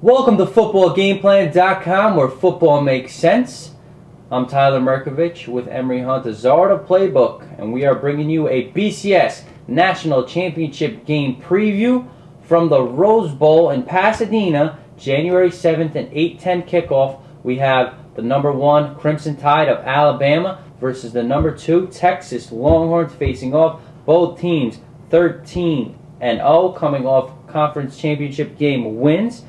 Welcome to footballgameplan.com, where football makes sense. I'm Tyler Merkovich with Emery Hunt, the Zarda Playbook, and we are bringing you a BCS National Championship game preview from the Rose Bowl in Pasadena, January 7th and 8:10 kickoff. We have the number 1 Crimson Tide of Alabama versus the number 2 Texas Longhorns facing off. Both teams 13-0, coming off conference championship game wins.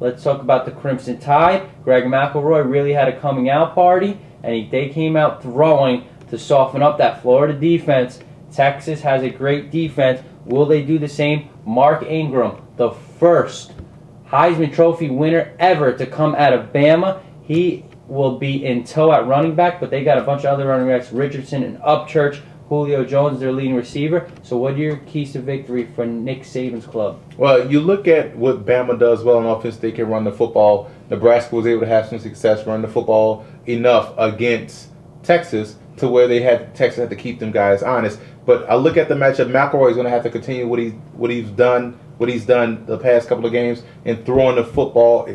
Let's talk about the Crimson Tide. Greg McElroy really had a coming out party, and they came out throwing to soften up that Florida defense. Texas has a great defense. Will they do the same? Mark Ingram, the first Heisman Trophy winner ever to come out of Bama. He will be in tow at running back, but they got a bunch of other running backs, Richardson and Upchurch. Julio Jones, their leading receiver. So what are your keys to victory for Nick Saban's club? Well, you look at what Bama does well on offense. They can run the football. Nebraska was able to have some success running the football enough against Texas to where Texas had to keep them guys honest. But I look at the matchup. McElroy is going to have to continue what he's done the past couple of games and throwing the football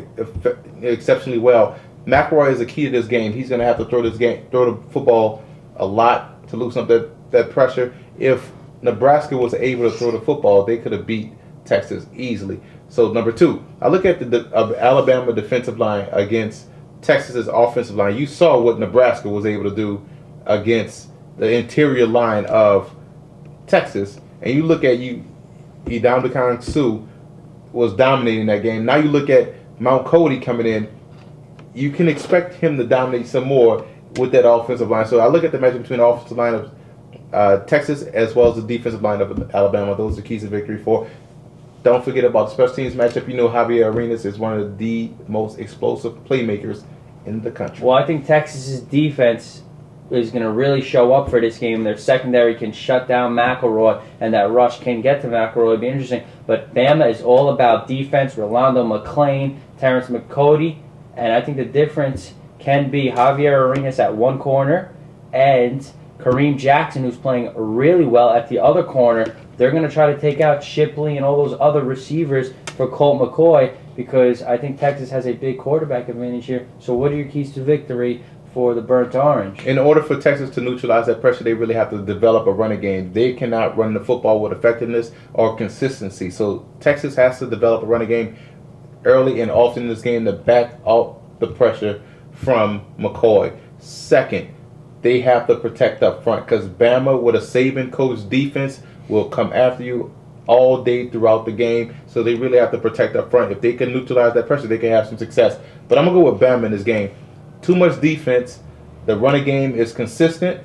exceptionally well. McElroy is the key to this game. He's going to have to throw the football a lot to loosen up that pressure. If Nebraska was able to throw the football, they could have beat Texas easily. So number 2, I look at the Alabama defensive line against Texas's offensive line. You saw what Nebraska was able to do against the interior line of Texas, and you look at Ndamukong Suh was dominating that game. Now you look at Mount Cody coming in. You can expect him to dominate some more with that offensive line. So I look at the matchup between the offensive line of Texas as well as the defensive line of Alabama. Those are keys to victory for. Don't forget about the special teams matchup. You know Javier Arenas is one of the most explosive playmakers in the country. Well, I think Texas's defense is going to really show up for this game. Their secondary can shut down McElroy, and that rush can get to McElroy. It'll be interesting. But Bama is all about defense. Rolando McClain, Terrence McCody, and I think the difference can be Javier Arenas at one corner and Kareem Jackson, who's playing really well at the other corner. They're going to try to take out Shipley and all those other receivers for Colt McCoy, because I think Texas has a big quarterback advantage here. So what are your keys to victory for the Burnt Orange? In order for Texas to neutralize that pressure, they really have to develop a running game. They cannot run the football with effectiveness or consistency. So Texas has to develop a running game early and often in this game to back up the pressure from McCoy. Second, they have to protect up front, because Bama, with a Saban coach defense, will come after you all day throughout the game. So they really have to protect up front. If they can neutralize that pressure, they can have some success. But I'm going to go with Bama in this game. Too much defense. The running game is consistent.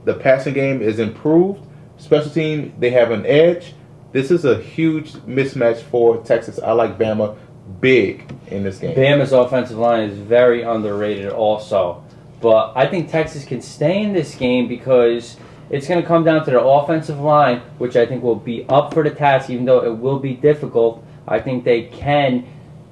The passing game is improved. Special team, they have an edge. This is a huge mismatch for Texas. I like Bama big in this game. Bama's offensive line is very underrated also. But I think Texas can stay in this game because it's going to come down to their offensive line, which I think will be up for the task, even though it will be difficult. I think they can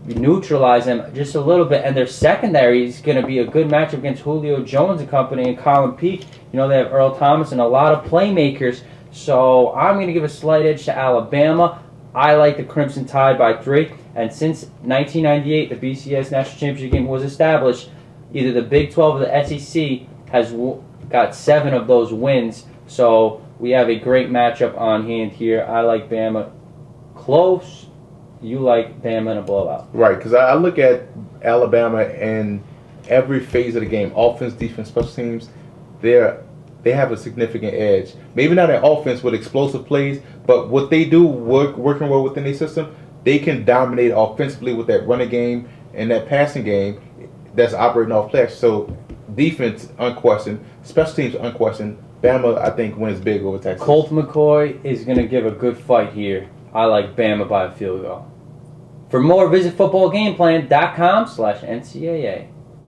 neutralize them just a little bit. And their secondary is going to be a good matchup against Julio Jones and company and Colin Peak. You know, they have Earl Thomas and a lot of playmakers. So I'm going to give a slight edge to Alabama. I like the Crimson Tide by 3. And since 1998, the BCS National Championship game was established, either the Big 12 or the SEC has got 7 of those wins. So we have a great matchup on hand here. I like Bama close. You like Bama in a blowout. Right, because I look at Alabama in every phase of the game. Offense, defense, special teams. They have a significant edge. Maybe not an offense with explosive plays, but what they do working well within their system, they can dominate offensively with that running game and that passing game that's operating off flash. So defense, unquestioned. Special teams, unquestioned. Bama, I think, wins big over Texas. Colt McCoy is going to give a good fight here. I like Bama by a field goal. For more, visit footballgameplan.com/NCAA.